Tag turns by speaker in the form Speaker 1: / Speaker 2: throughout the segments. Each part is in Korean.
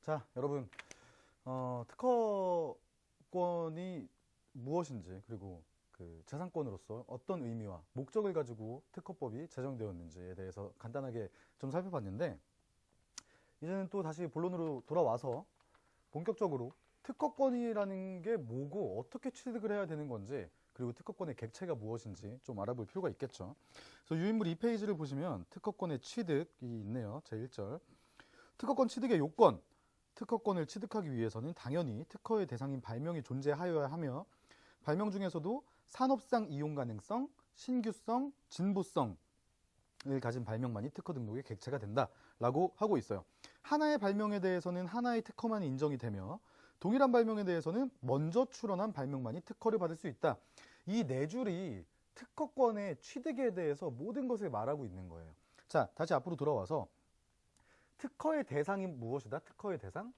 Speaker 1: 자, 여러분, 특허권이 무엇인지, 그리고 그 재산권으로서 어떤 의미와 목적을 가지고 특허법이 제정되었는지에 대해서 간단하게 좀 살펴봤는데, 이제는 또 다시 본론으로 돌아와서 본격적으로 특허권이라는 게 뭐고 어떻게 취득을 해야 되는 건지, 그리고 특허권의 객체가 무엇인지 좀 알아볼 필요가 있겠죠. 그래서 유인물 2페이지를 보시면 특허권의 취득이 있네요. 제1절. 특허권 취득의 요건. 특허권을 취득하기 위해서는 당연히 특허의 대상인 발명이 존재하여야 하며, 발명 중에서도 산업상 이용 가능성, 신규성, 진보성을 가진 발명만이 특허 등록의 객체가 된다라고 하고 있어요. 하나의 발명에 대해서는 하나의 특허만이 인정이 되며, 동일한 발명에 대해서는 먼저 출원한 발명만이 특허를 받을 수 있다. 이 네 줄이 특허권의 취득에 대해서 모든 것을 말하고 있는 거예요. 자, 다시 앞으로 돌아와서 특허의 대상이 무엇이다? 특허의 대상?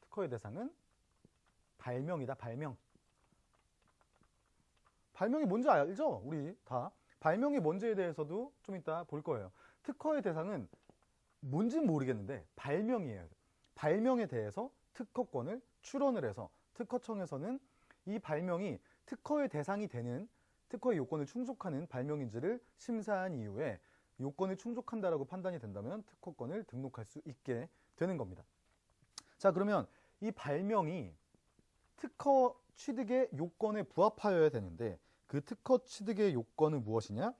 Speaker 1: 특허의 대상은 발명이다. 발명. 발명이 뭔지 알죠? 우리 다. 발명이 뭔지에 대해서도 좀 이따 볼 거예요. 특허의 대상은 뭔지는 모르겠는데 발명이에요. 발명에 대해서 특허권을 출원을 해서 특허청에서는 이 발명이 특허의 대상이 되는, 특허의 요건을 충족하는 발명인지를 심사한 이후에 요건을 충족한다라고 판단이 된다면 특허권을 등록할 수 있게 되는 겁니다. 자, 그러면 이 발명이 특허 취득의 요건에 부합하여야 되는데, 그 특허 취득의 요건은 무엇이냐?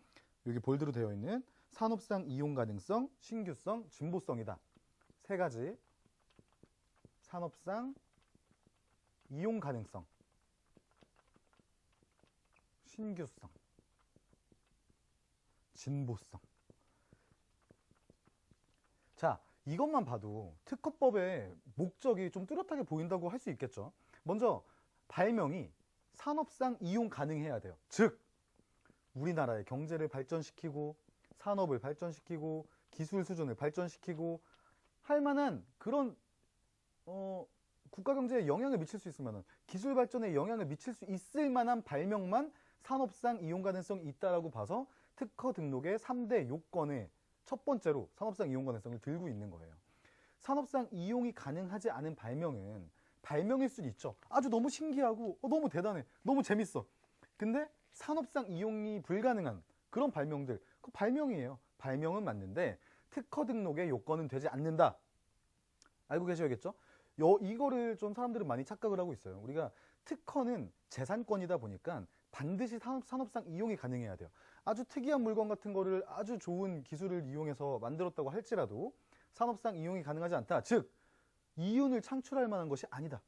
Speaker 1: 여기 볼드로 되어 있는 산업상 이용 가능성, 신규성, 진보성이다. 세 가지. 산업상 이용 가능성, 신규성, 진보성. 자, 이것만 봐도 특허법의 목적이 좀 뚜렷하게 보인다고 할 수 있겠죠. 먼저 발명이 산업상 이용 가능해야 돼요. 즉, 우리나라의 경제를 발전시키고 산업을 발전시키고 기술 수준을 발전시키고 할 만한 그런 국가 경제에 영향을 미칠 수 있을 만한, 기술 발전에 영향을 미칠 수 있을 만한 발명만 산업상 이용 가능성이 있다라고 봐서 특허 등록의 3대 요건에 첫 번째로 산업상 이용 가능성을 들고 있는 거예요. 산업상 이용이 가능하지 않은 발명은 발명일 수는 있죠. 아주 너무 신기하고 너무 대단해, 너무 재밌어. 근데 산업상 이용이 불가능한 그런 발명들, 그 발명이에요. 발명은 맞는데 특허 등록의 요건은 되지 않는다. 알고 계셔야겠죠? 이거를 좀 사람들은 많이 착각을 하고 있어요. 우리가 특허는 재산권이다 보니까 반드시 산업상 이용이 가능해야 돼요. 아주 특이한 물건 같은 거를 아주 좋은 기술을 이용해서 만들었다고 할지라도 산업상 이용이 가능하지 않다. 즉, 이윤을 창출할 만한 것이 아니다.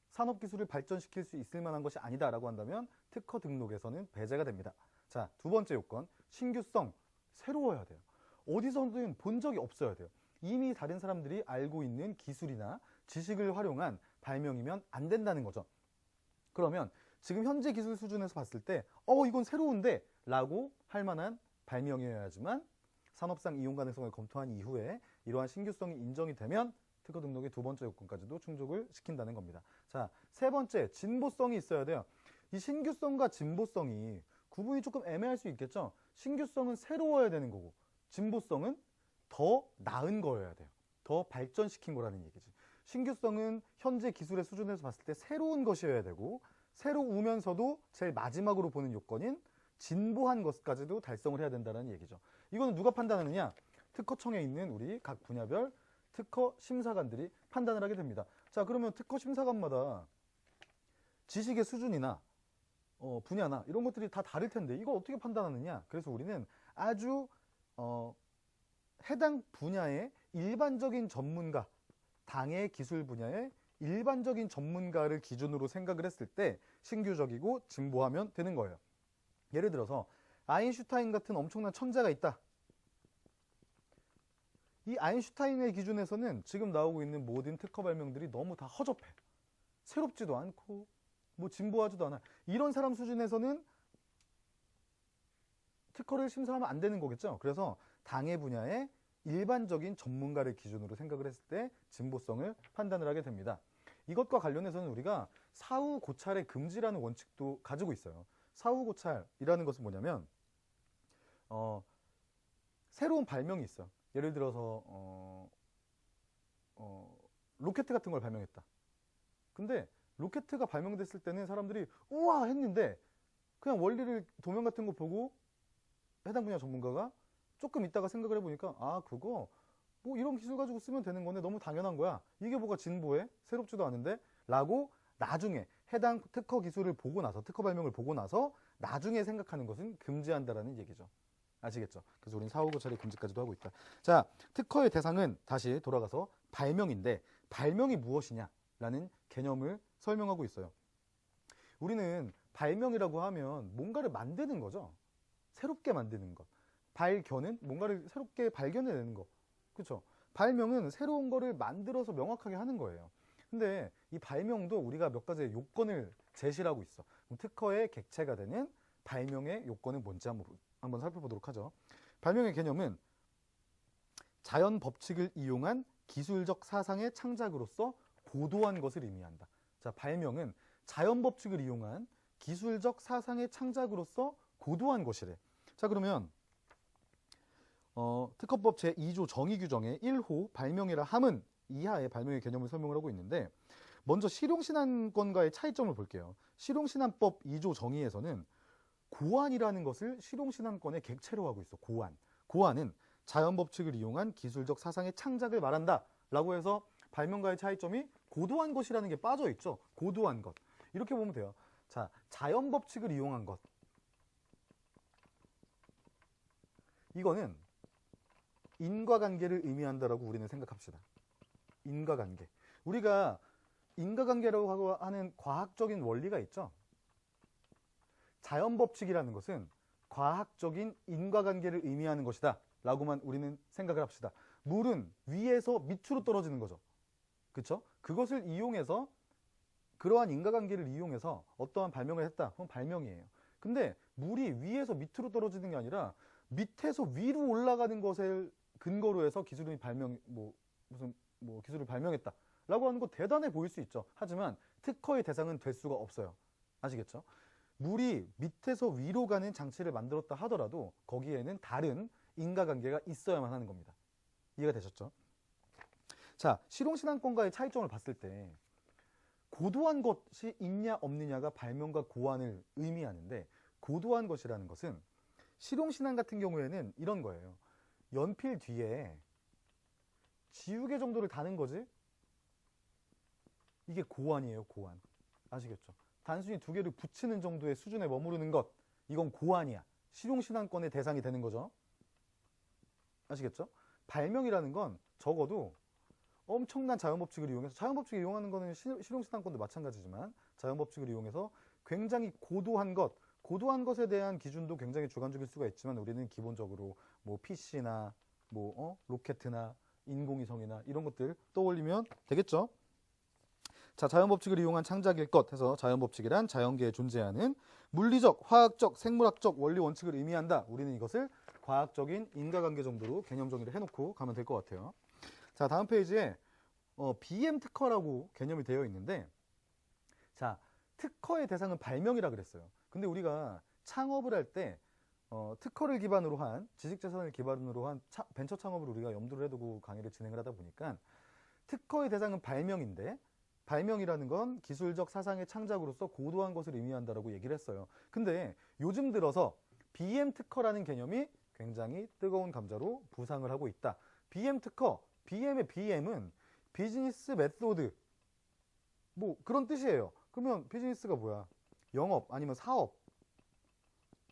Speaker 1: 산업기술을 발전시킬 수 있을 만한 것이 아니다 라고 한다면 특허 등록에서는 배제가 됩니다. 자, 두 번째 요건, 신규성. 새로워야 돼요. 어디서든 본 적이 없어야 돼요. 이미 다른 사람들이 알고 있는 기술이나 지식을 활용한 발명이면 안 된다는 거죠. 그러면 지금 현재 기술 수준에서 봤을 때 이건 새로운데 라고 할 만한 발명이어야지만 산업상 이용 가능성을 검토한 이후에 이러한 신규성이 인정이 되면 특허 등록의 두 번째 요건까지도 충족을 시킨다는 겁니다. 자, 세 번째, 진보성이 있어야 돼요. 이 신규성과 진보성이 구분이 조금 애매할 수 있겠죠. 신규성은 새로워야 되는 거고, 진보성은 더 나은 거여야 돼요. 더 발전시킨 거라는 얘기지. 신규성은 현재 기술의 수준에서 봤을 때 새로운 것이어야 되고, 새로우면서도 제일 마지막으로 보는 요건인 진보한 것까지도 달성을 해야 된다는 얘기죠. 이거는 누가 판단하느냐? 특허청에 있는 우리 각 분야별 특허 심사관들이 판단을 하게 됩니다. 자, 그러면 특허 심사관마다 지식의 수준이나 분야나 이런 것들이 다 다를 텐데 이걸 어떻게 판단하느냐? 그래서 우리는 아주 해당 분야의 일반적인 전문가, 당의 기술 분야의 일반적인 전문가를 기준으로 생각을 했을 때 신규적이고 진보하면 되는 거예요. 예를 들어서 아인슈타인 같은 엄청난 천재가 있다. 이 아인슈타인의 기준에서는 지금 나오고 있는 모든 특허 발명들이 너무 다 허접해. 새롭지도 않고 뭐 진보하지도 않아. 이런 사람 수준에서는 특허를 심사하면 안 되는 거겠죠. 그래서 당의 분야의 일반적인 전문가를 기준으로 생각을 했을 때 진보성을 판단을 하게 됩니다. 이것과 관련해서는 우리가 사후 고찰의 금지라는 원칙도 가지고 있어요. 사후 고찰이라는 것은 뭐냐면 새로운 발명이 있어요. 예를 들어서 로켓 같은 걸 발명했다. 근데 로켓가 발명됐을 때는 사람들이 우와 했는데 그냥 원리를 도면 같은 거 보고 해당 분야 전문가가 조금 있다가 생각을 해보니까 아 그거 뭐 이런 기술 가지고 쓰면 되는 건데 너무 당연한 거야. 이게 뭐가 진보해? 새롭지도 않은데? 라고 나중에 해당 특허 기술을 보고 나서 특허 발명을 보고 나서 나중에 생각하는 것은 금지한다라는 얘기죠. 아시겠죠? 그래서 우리는 사후 처리 금지까지도 하고 있다. 자, 특허의 대상은 다시 돌아가서 발명인데 발명이 무엇이냐라는 개념을 설명하고 있어요. 우리는 발명이라고 하면 뭔가를 만드는 거죠. 새롭게 만드는 것. 발견은 뭔가를 새롭게 발견해내는 거. 그렇죠? 발명은 새로운 거를 만들어서 명확하게 하는 거예요. 근데 이 발명도 우리가 몇 가지의 요건을 제시를 하고 있어. 그럼 특허의 객체가 되는 발명의 요건은 뭔지 한번 살펴보도록 하죠. 발명의 개념은 자연 법칙을 이용한 기술적 사상의 창작으로서 고도한 것을 의미한다. 자, 발명은 자연 법칙을 이용한 기술적 사상의 창작으로서 고도한 것이래. 자, 그러면 특허법 제2조 정의 규정의 1호 발명이라 함은 이하의 발명의 개념을 설명을 하고 있는데 먼저 실용신안권과의 차이점을 볼게요. 실용신안법 2조 정의에서는 고안이라는 것을 실용신안권의 객체로 하고 있어. 고안. 고안은 자연법칙을 이용한 기술적 사상의 창작을 말한다 라고 해서 발명과의 차이점이 고도한 것이라는 게 빠져 있죠. 고도한 것. 이렇게 보면 돼요. 자, 자연법칙을 이용한 것. 이거는 인과관계를 의미한다라고 우리는 생각합시다. 인과관계. 우리가 인과관계라고 하는 과학적인 원리가 있죠. 자연법칙이라는 것은 과학적인 인과관계를 의미하는 것이다 라고만 우리는 생각을 합시다. 물은 위에서 밑으로 떨어지는 거죠. 그렇죠? 그것을 이용해서 그러한 인과관계를 이용해서 어떠한 발명을 했다. 그건 발명이에요. 근데 물이 위에서 밑으로 떨어지는 게 아니라 밑에서 위로 올라가는 것을 근거로 해서 기술을 기술을 발명했다 라고 하는 거 대단해 보일 수 있죠. 하지만 특허의 대상은 될 수가 없어요. 아시겠죠? 물이 밑에서 위로 가는 장치를 만들었다 하더라도 거기에는 다른 인과관계가 있어야만 하는 겁니다. 이해가 되셨죠? 자, 실용신안권과의 차이점을 봤을 때 고도한 것이 있냐 없느냐가 발명과 고안을 의미하는데 고도한 것이라는 것은 실용신안 같은 경우에는 이런 거예요. 연필 뒤에 지우개 정도를 다는 거지? 이게 고안이에요, 고안. 아시겠죠? 단순히 두 개를 붙이는 정도의 수준에 머무르는 것. 이건 고안이야. 실용신안권의 대상이 되는 거죠. 아시겠죠? 발명이라는 건 적어도 엄청난 자연법칙을 이용해서, 자연법칙을 이용하는 거는 실용신안권도 마찬가지지만 자연법칙을 이용해서 굉장히 고도한 것, 고도한 것에 대한 기준도 굉장히 주관적일 수가 있지만 우리는 기본적으로 뭐 PC나 로켓이나 인공위성이나 이런 것들 떠올리면 되겠죠. 자, 자연법칙을 이용한 창작일 것 해서 자연법칙이란 자연계에 존재하는 물리적, 화학적, 생물학적 원리 원칙을 의미한다. 우리는 이것을 과학적인 인과관계 정도로 개념 정의를 해놓고 가면 될 것 같아요. 자, 다음 페이지에 BM 특허라고 개념이 되어 있는데, 자, 특허의 대상은 발명이라 그랬어요. 근데 우리가 창업을 할 때 특허를 기반으로 한, 지식재산을 기반으로 한 벤처 창업을 우리가 염두를 해두고 강의를 진행을 하다 보니까 특허의 대상은 발명인데 발명이라는 건 기술적 사상의 창작으로서 고도한 것을 의미한다라고 얘기를 했어요. 근데 요즘 들어서 BM 특허라는 개념이 굉장히 뜨거운 감자로 부상을 하고 있다. BM 특허, BM의 BM은 비즈니스 메소드, 뭐 그런 뜻이에요. 그러면 비즈니스가 뭐야? 영업 아니면 사업,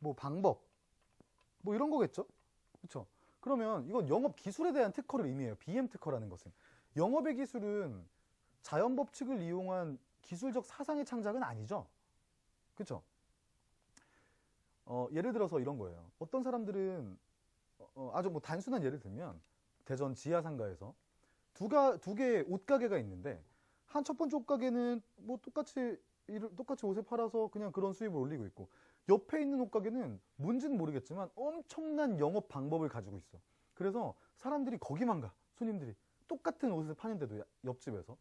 Speaker 1: 뭐 방법, 뭐 이런 거겠죠? 그렇죠? 그러면 이건 영업 기술에 대한 특허를 의미해요. BM 특허라는 것은. 영업의 기술은 자연 법칙을 이용한 기술적 사상의 창작은 아니죠. 그렇죠? 예를 들어서 이런 거예요. 어떤 사람들은 아주 뭐 단순한 예를 들면 대전 지하상가에서 두 개의 옷가게가 있는데 한 첫 번째 옷가게는 뭐 똑같이 옷을 팔아서 그냥 그런 수입을 올리고 있고 옆에 있는 옷가게는 뭔지는 모르겠지만 엄청난 영업 방법을 가지고 있어. 그래서 사람들이 거기만 가. 손님들이 똑같은 옷을 파는데도 옆집에서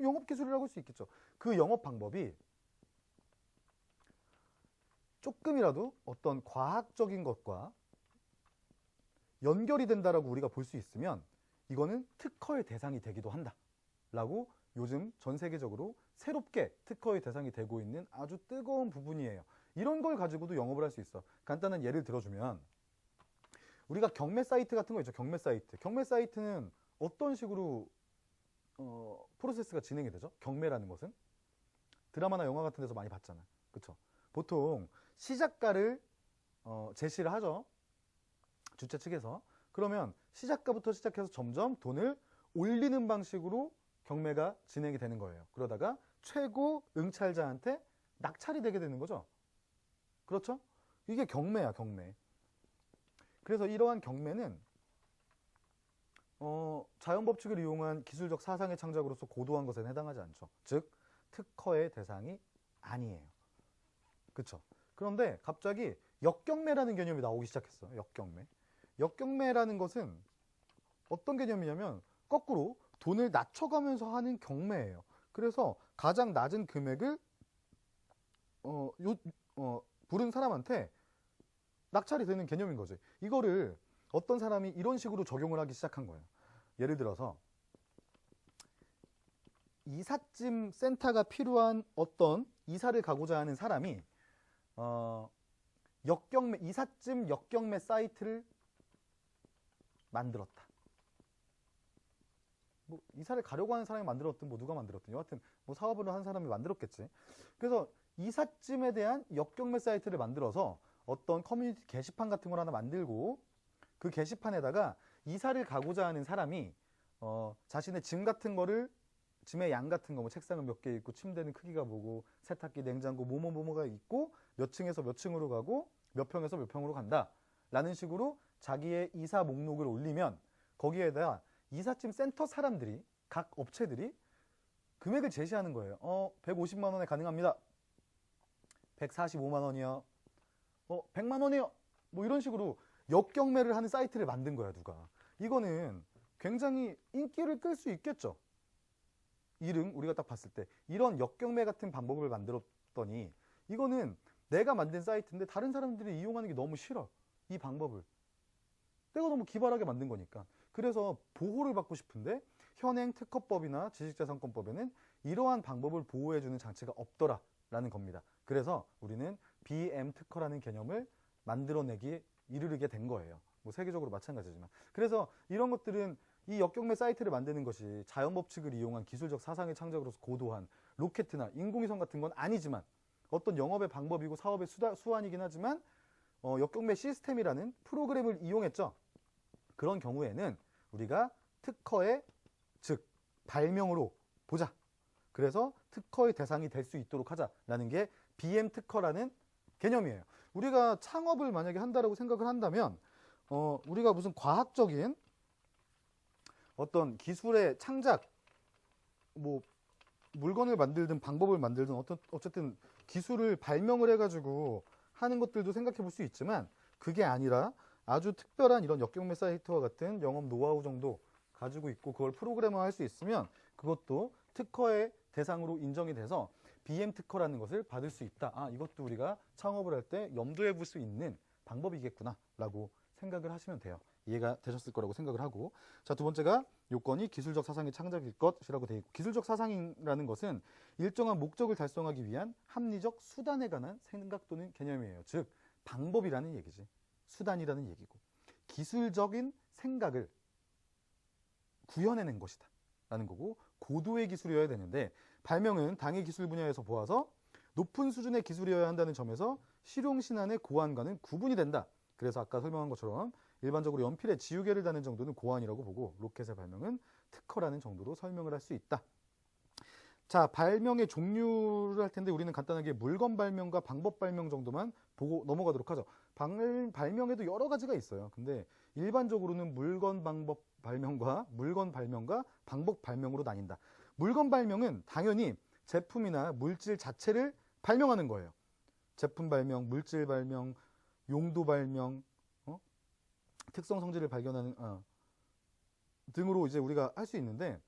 Speaker 1: 영업 기술이라고 할 수 있겠죠. 그 영업 방법이 조금이라도 어떤 과학적인 것과 연결이 된다라고 우리가 볼 수 있으면 이거는 특허의 대상이 되기도 한다. 라고 요즘 전 세계적으로 새롭게 특허의 대상이 되고 있는 아주 뜨거운 부분이에요. 이런 걸 가지고도 영업을 할 수 있어. 간단한 예를 들어주면 우리가 경매 사이트 같은 거 있죠. 경매 사이트. 경매 사이트는 어떤 식으로 프로세스가 진행이 되죠? 경매라는 것은 드라마나 영화 같은 데서 많이 봤잖아. 그쵸? 보통 시작가를 제시를 하죠. 주최 측에서. 그러면 시작가부터 시작해서 점점 돈을 올리는 방식으로 경매가 진행이 되는 거예요. 그러다가 최고 응찰자한테 낙찰이 되게 되는 거죠. 그렇죠? 이게 경매야, 경매. 그래서 이러한 경매는 자연법칙을 이용한 기술적 사상의 창작으로서 고도한 것에 해당하지 않죠. 즉 특허의 대상이 아니에요. 그쵸? 그런데 갑자기 역경매라는 개념이 나오기 시작했어요. 역경매. 역경매라는 것은 어떤 개념이냐면 거꾸로 돈을 낮춰가면서 하는 경매예요. 그래서 가장 낮은 금액을 부른 사람한테 낙찰이 되는 개념인 거지. 이거를 어떤 사람이 이런 식으로 적용을 하기 시작한 거예요. 예를 들어서 이삿짐 센터가 필요한 어떤 이사를 가고자 하는 사람이 이삿짐 역경매 사이트를 만들었다. 뭐 이사를 가려고 하는 사람이 만들었든 뭐 누가 만들었든 여하튼 뭐 사업을 한 사람이 만들었겠지. 그래서 이삿짐에 대한 역경매 사이트를 만들어서 어떤 커뮤니티 게시판 같은 걸 하나 만들고 그 게시판에다가 이사를 가고자 하는 사람이 자신의 짐 같은 거를 짐의 양 같은 거 뭐 책상은 몇 개 있고 침대는 크기가 뭐고 세탁기 냉장고 뭐뭐뭐가 있고 몇 층에서 몇 층으로 가고 몇 평에서 몇 평으로 간다 라는 식으로 자기의 이사 목록을 올리면 거기에다가 이삿짐 센터 사람들이 각 업체들이 금액을 제시하는 거예요. 150만 원에 가능합니다. 145만 원이요. 100만 원이요. 뭐 이런 식으로 역경매를 하는 사이트를 만든 거야, 누가. 이거는 굉장히 인기를 끌 수 있겠죠. 우리가 딱 봤을 때 이런 역경매 같은 방법을 만들었더니 이거는 내가 만든 사이트인데 다른 사람들이 이용하는 게 너무 싫어. 이 방법을. 내가 너무 기발하게 만든 거니까. 그래서 보호를 받고 싶은데 현행 특허법이나 지식재산권법에는 이러한 방법을 보호해주는 장치가 없더라라는 겁니다. 그래서 우리는 BM 특허라는 개념을 만들어내기에 이르게 된 거예요. 뭐 세계적으로 마찬가지지만. 그래서 이런 것들은 이 역경매 사이트를 만드는 것이 자연법칙을 이용한 기술적 사상의 창작으로서 고도한 로켓이나 인공위성 같은 건 아니지만 어떤 영업의 방법이고 사업의 수완이긴 하지만 역경매 시스템이라는 프로그램을 이용했죠. 그런 경우에는 우리가 특허의 즉 발명으로 보자. 그래서 특허의 대상이 될 수 있도록 하자라는 게 BM 특허라는 개념이에요. 우리가 창업을 만약에 한다라고 생각을 한다면 우리가 무슨 과학적인 어떤 기술의 창작, 뭐 물건을 만들든 방법을 만들든 어쨌든 기술을 발명을 해가지고 하는 것들도 생각해 볼 수 있지만 그게 아니라 아주 특별한 이런 역경매 사이트와 같은 영업 노하우 정도 가지고 있고 그걸 프로그래머할 수 있으면 그것도 특허의 대상으로 인정이 돼서 BM 특허라는 것을 받을 수 있다. 이것도 우리가 창업을 할 때 염두에 볼 수 있는 방법이겠구나 라고 생각을 하시면 돼요. 이해가 되셨을 거라고 생각을 하고, 자, 두 번째가 요건이 기술적 사상의 창작일 것이라고 되어 있고, 기술적 사상이라는 것은 일정한 목적을 달성하기 위한 합리적 수단에 관한 생각 또는 개념이에요. 즉 방법이라는 얘기지, 수단이라는 얘기고, 기술적인 생각을 구현해낸 것이다 라는 거고, 고도의 기술이어야 되는데 발명은 당의 기술 분야에서 보아서 높은 수준의 기술이어야 한다는 점에서 실용신안의 고안과는 구분이 된다. 그래서 아까 설명한 것처럼 일반적으로 연필에 지우개를 다는 정도는 고안이라고 보고 로켓의 발명은 특허라는 정도로 설명을 할 수 있다. 자, 발명의 종류를 할 텐데 우리는 간단하게 물건 발명과 방법 발명 정도만 보고 넘어가도록 하죠. 발명에도 여러 가지가 있어요. 근데 일반적으로는 물건 발명과 방법 발명으로 나뉜다. 물건 발명은 당연히 제품이나 물질 자체를 발명하는 거예요. 제품 발명, 물질 발명, 용도 발명, 특성 성질을 발견하는 등으로 이제 우리가 할 수 있는데,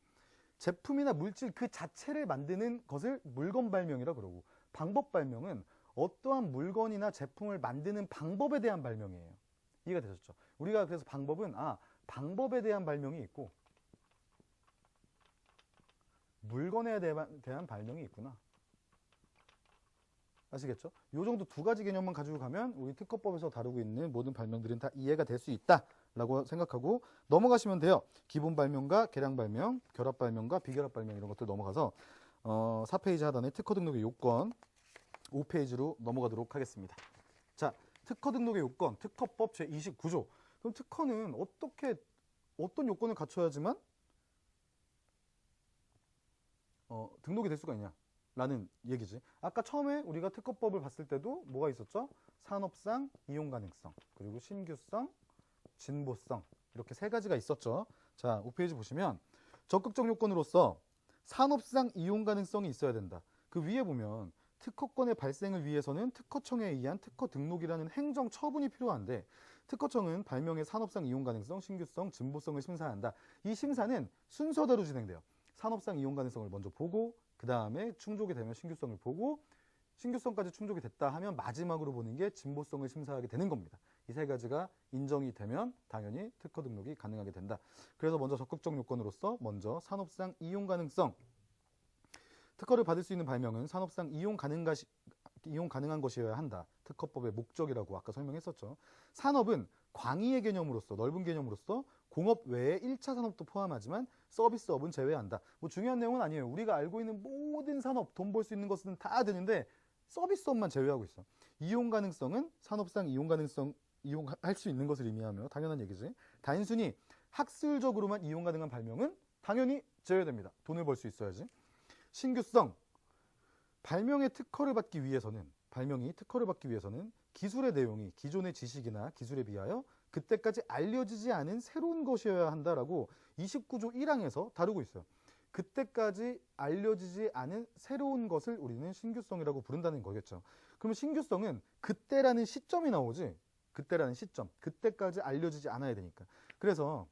Speaker 1: 제품이나 물질 그 자체를 만드는 것을 물건 발명이라 그러고, 방법 발명은 어떠한 물건이나 제품을 만드는 방법에 대한 발명이에요. 이해가 되셨죠? 우리가 그래서 방법은 방법에 대한 발명이 있고 물건에 대한 발명이 있구나. 아시겠죠? 요 정도 두 가지 개념만 가지고 가면 우리 특허법에서 다루고 있는 모든 발명들은 다 이해가 될 수 있다라고 생각하고 넘어가시면 돼요. 기본 발명과 개량 발명, 결합 발명과 비결합 발명 이런 것들 넘어가서 4페이지 하단에 특허 등록의 요건 5페이지로 넘어가도록 하겠습니다. 자, 특허 등록의 요건, 특허법 제29조. 그럼 특허는 어떤 요건을 갖춰야지만 등록이 될 수가 있냐? 라는 얘기지. 아까 처음에 우리가 특허법을 봤을 때도 뭐가 있었죠? 산업상 이용 가능성, 그리고 신규성, 진보성 이렇게 세 가지가 있었죠. 자, 5페이지 보시면 적극적 요건으로서 산업상 이용 가능성이 있어야 된다. 그 위에 보면 특허권의 발생을 위해서는 특허청에 의한 특허 등록이라는 행정 처분이 필요한데 특허청은 발명의 산업상 이용 가능성, 신규성, 진보성을 심사한다. 이 심사는 순서대로 진행돼요. 산업상 이용 가능성을 먼저 보고 그 다음에 충족이 되면 신규성을 보고 신규성까지 충족이 됐다 하면 마지막으로 보는 게 진보성을 심사하게 되는 겁니다. 이 세 가지가 인정이 되면 당연히 특허 등록이 가능하게 된다. 그래서 먼저 적극적 요건으로서 먼저 산업상 이용 가능성. 특허를 받을 수 있는 발명은 산업상 이용 가능한 것이어야 한다. 특허법의 목적이라고 아까 설명했었죠. 산업은 광의의 개념으로서 넓은 개념으로서 공업 외에 1차 산업도 포함하지만 서비스업은 제외한다. 뭐 중요한 내용은 아니에요. 우리가 알고 있는 모든 산업, 돈 벌 수 있는 것은 다 되는데 서비스업만 제외하고 있어. 이용 가능성은 산업상 이용할 수 있는 것을 의미하며 당연한 얘기지. 단순히 학술적으로만 이용 가능한 발명은 당연히 제외됩니다. 돈을 벌 수 있어야지. 신규성. 발명이 특허를 받기 위해서는 기술의 내용이 기존의 지식이나 기술에 비하여 그때까지 알려지지 않은 새로운 것이어야 한다라고 29조 1항에서 다루고 있어요. 그때까지 알려지지 않은 새로운 것을 우리는 신규성이라고 부른다는 거겠죠. 그러면 신규성은 그때라는 시점이 나오지. 그때라는 시점. 그때까지 알려지지 않아야 되니까. 그래서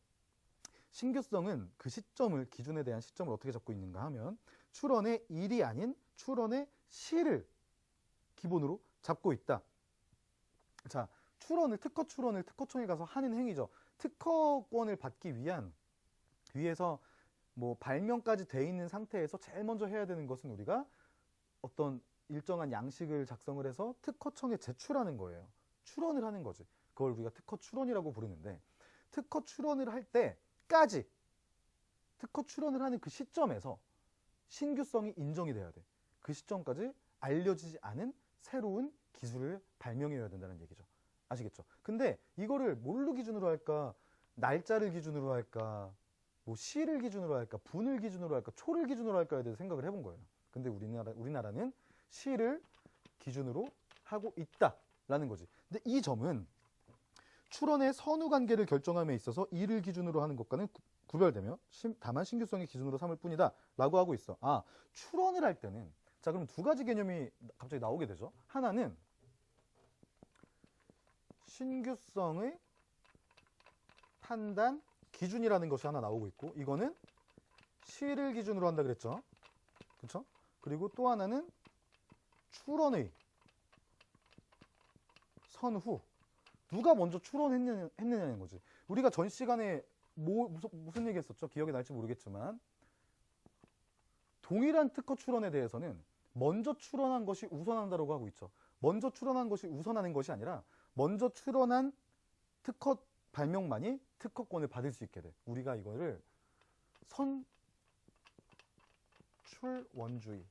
Speaker 1: 신규성은 그 시점을, 기준에 대한 시점을 어떻게 잡고 있는가 하면 출원의 일이 아닌 출원의 시를 기본으로 잡고 있다. 자, 특허 출원을 특허청에 가서 하는 행위죠. 특허권을 받기 위해서 뭐 발명까지 돼 있는 상태에서 제일 먼저 해야 되는 것은 우리가 어떤 일정한 양식을 작성을 해서 특허청에 제출하는 거예요. 출원을 하는 거지. 그걸 우리가 특허 출원이라고 부르는데 특허 출원을 할 때까지 특허 출원을 하는 그 시점에서 신규성이 인정이 돼야 돼. 그 시점까지 알려지지 않은 새로운 기술을 발명해야 된다는 얘기죠. 아시겠죠? 근데 이거를 뭘로 기준으로 할까? 날짜를 기준으로 할까? 뭐 시를 기준으로 할까? 분을 기준으로 할까? 초를 기준으로 할까에 대해서 생각을 해본 거예요. 근데 우리나라는 시를 기준으로 하고 있다라는 거지. 근데 이 점은 출원의 선후 관계를 결정함에 있어서 이를 기준으로 하는 것과는 구별되며 다만 신규성의 기준으로 삼을 뿐이다 라고 하고 있어. 아, 출원을 할 때는 자, 그럼 두 가지 개념이 갑자기 나오게 되죠. 하나는 신규성의 판단 기준이라는 것이 하나 나오고 있고 이거는 시를 기준으로 한다 그랬죠. 그렇죠? 그리고 또 하나는 출원의 선후. 누가 먼저 출원했느냐는 거지. 우리가 전 시간에 무슨 얘기 했었죠? 기억이 날지 모르겠지만 동일한 특허 출원에 대해서는 먼저 출원한 것이 우선한다고 하고 있죠. 먼저 출원한 것이 우선하는 것이 아니라 먼저 출원한 특허 발명만이 특허권을 받을 수 있게 돼. 우리가 이거를 선출원주의,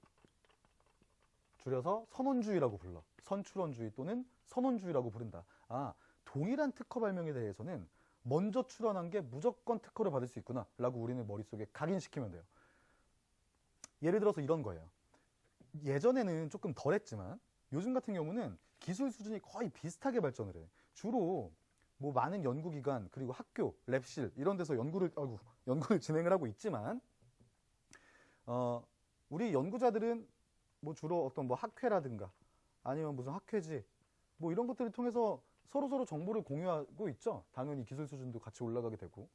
Speaker 1: 줄여서 선원주의라고 불러. 선출원주의 또는 선원주의라고 부른다. 아, 동일한 특허 발명에 대해서는 먼저 출원한 게 무조건 특허를 받을 수 있구나 라고 우리는 머릿속에 각인시키면 돼요. 예를 들어서 이런 거예요. 예전에는 조금 덜했지만 요즘 같은 경우는 기술 수준이 거의 비슷하게 발전을 해. 주로 뭐 많은 연구기관 그리고 학교, 랩실 이런 데서 연구를 진행을 하고 있지만 우리 연구자들은 뭐 주로 어떤 뭐 학회라든가 아니면 무슨 학회지 뭐 이런 것들을 통해서 서로 정보를 공유하고 있죠. 당연히 기술 수준도 같이 올라가게 되고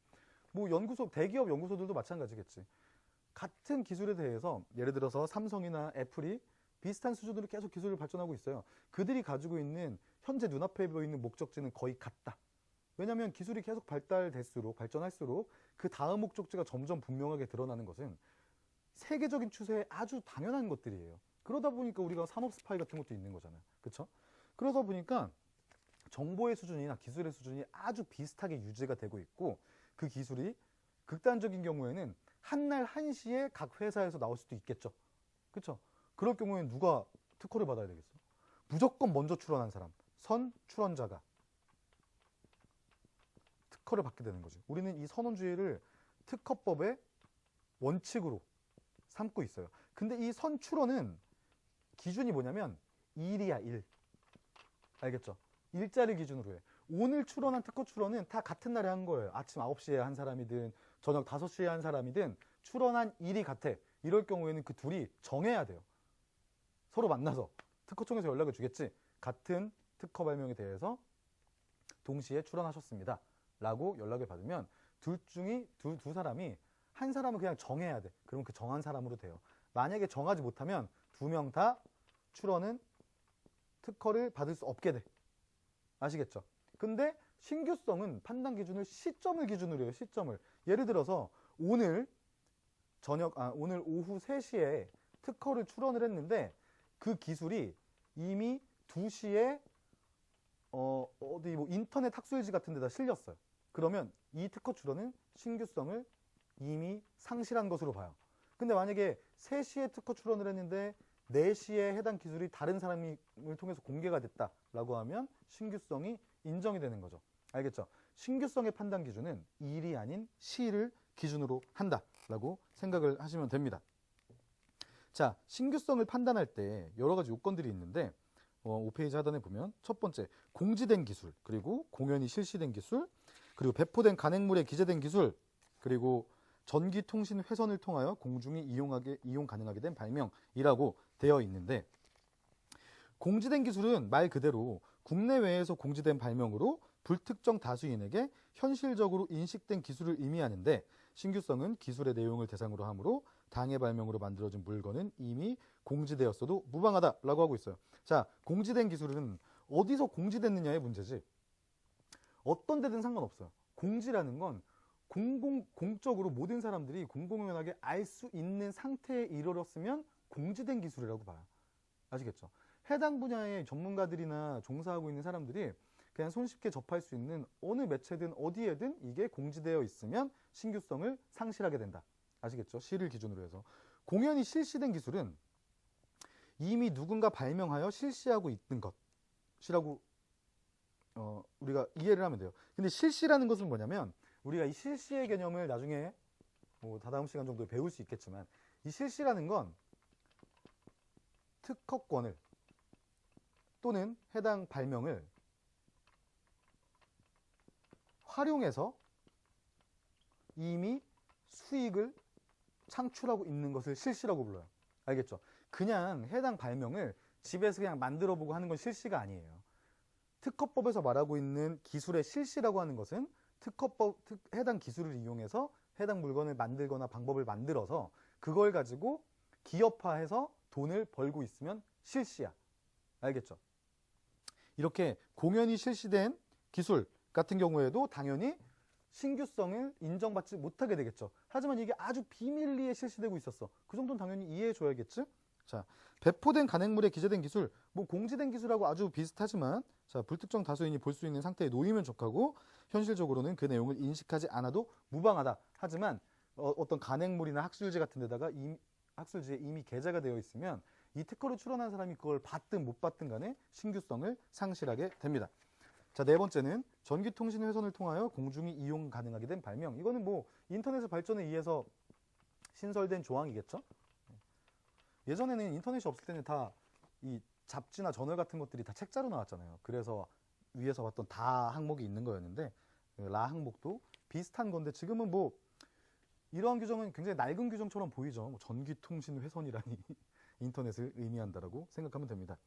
Speaker 1: 뭐 대기업 연구소들도 마찬가지겠지. 같은 기술에 대해서 예를 들어서 삼성이나 애플이 비슷한 수준으로 계속 기술을 발전하고 있어요. 그들이 가지고 있는 현재 눈앞에 보이는 목적지는 거의 같다. 왜냐하면 기술이 계속 발전할수록 그 다음 목적지가 점점 분명하게 드러나는 것은 세계적인 추세에 아주 당연한 것들이에요. 그러다 보니까 우리가 산업 스파이 같은 것도 있는 거잖아요. 그렇죠? 그러다 보니까 정보의 수준이나 기술의 수준이 아주 비슷하게 유지가 되고 있고, 그 기술이 극단적인 경우에는 한날 한시에 각 회사에서 나올 수도 있겠죠. 그렇죠? 그럴 경우에는 누가 특허를 받아야 되겠어? 무조건 먼저 출원한 사람, 선 출원자가 특허를 받게 되는 거지. 우리는 이 선원주의를 특허법의 원칙으로 삼고 있어요. 근데 이 선 출원은 기준이 뭐냐면 일이야, 일. 알겠죠? 일자리 기준으로 해. 오늘 출원한 특허 출원은 다 같은 날에 한 거예요. 아침 9시에 한 사람이든 저녁 5시에 한 사람이든 출원한 일이 같아. 이럴 경우에는 그 둘이 정해야 돼요. 서로 만나서 특허청에서 연락을 주겠지. 같은 특허 발명에 대해서 동시에 출원하셨습니다 라고 연락을 받으면 둘 중에 두 사람이, 한 사람은 그냥 정해야 돼. 그럼 그 정한 사람으로 돼요. 만약에 정하지 못하면 두 명 다 출원은 특허를 받을 수 없게 돼. 아시겠죠? 근데 신규성은 판단 기준을 시점을 기준으로 해요. 시점을. 예를 들어서 오늘 오후 3시에 특허를 출원을 했는데 그 기술이 이미 2시에 어디 뭐 인터넷 학술지 같은 데다 실렸어요. 그러면 이 특허 출원은 신규성을 이미 상실한 것으로 봐요. 근데 만약에 3시에 특허 출원을 했는데 4시에 해당 기술이 다른 사람을 통해서 공개가 됐다라고 하면 신규성이 인정이 되는 거죠. 알겠죠? 신규성의 판단 기준은 일이 아닌 시를 기준으로 한다라고 생각을 하시면 됩니다. 자, 신규성을 판단할 때 여러 가지 요건들이 있는데 5페이지 하단에 보면 첫 번째, 공지된 기술, 그리고 공연이 실시된 기술, 그리고 배포된 간행물에 기재된 기술, 그리고 전기통신 회선을 통하여 공중이 이용 가능하게 된 발명이라고 되어 있는데, 공지된 기술은 말 그대로 국내외에서 공지된 발명으로 불특정 다수인에게 현실적으로 인식된 기술을 의미하는데, 신규성은 기술의 내용을 대상으로 하므로 당해 발명으로 만들어진 물건은 이미 공지되었어도 무방하다라고 하고 있어요. 자, 공지된 기술은 어디서 공지됐느냐의 문제지 어떤 데든 상관없어요. 공지라는 건 공적으로 모든 사람들이 공공연하게 알 수 있는 상태에 이르렀으면 공지된 기술이라고 봐요. 아시겠죠? 해당 분야의 전문가들이나 종사하고 있는 사람들이 그냥 손쉽게 접할 수 있는 어느 매체든 어디에든 이게 공지되어 있으면 신규성을 상실하게 된다. 아시겠죠? 시를 기준으로 해서. 공연이 실시된 기술은 이미 누군가 발명하여 실시하고 있는 것이라고 우리가 이해를 하면 돼요. 근데 실시라는 것은 뭐냐면, 우리가 이 실시의 개념을 나중에 뭐 다다음 시간 정도에 배울 수 있겠지만, 이 실시라는 건 특허권을 또는 해당 발명을 활용해서 이미 수익을 창출하고 있는 것을 실시라고 불러요. 알겠죠? 그냥 해당 발명을 집에서 그냥 만들어 보고 하는 건 실시가 아니에요. 특허법에서 말하고 있는 기술의 실시라고 하는 것은 해당 기술을 이용해서 해당 물건을 만들거나 방법을 만들어서 그걸 가지고 기업화해서 돈을 벌고 있으면 실시야. 알겠죠? 이렇게 공연이 실시된 기술 같은 경우에도 당연히 신규성을 인정받지 못하게 되겠죠. 하지만 이게 아주 비밀리에 실시되고 있었어. 그 정도는 당연히 이해해 줘야겠지? 자, 배포된 간행물에 기재된 기술, 뭐 공지된 기술하고 아주 비슷하지만, 자, 불특정 다수인이 볼 수 있는 상태에 놓이면 족하고 현실적으로는 그 내용을 인식하지 않아도 무방하다. 하지만 어떤 간행물이나 학술지 같은 데다가 학술지에 이미 게재가 되어 있으면 이 특허를 출원한 사람이 그걸 받든 못 받든 간에 신규성을 상실하게 됩니다. 자, 네 번째는 전기통신 회선을 통하여 공중이 이용 가능하게 된 발명. 이거는 뭐 인터넷의 발전에 의해서 신설된 조항이겠죠? 예전에는 인터넷이 없을 때는 다 이 잡지나 저널 같은 것들이 다 책자로 나왔잖아요. 그래서 위에서 봤던 다 항목이 있는 거였는데, 라 항목도 비슷한 건데, 지금은 뭐 이러한 규정은 굉장히 낡은 규정처럼 보이죠. 뭐 전기통신 회선이라니 인터넷을 의미한다라고 생각하면 됩니다.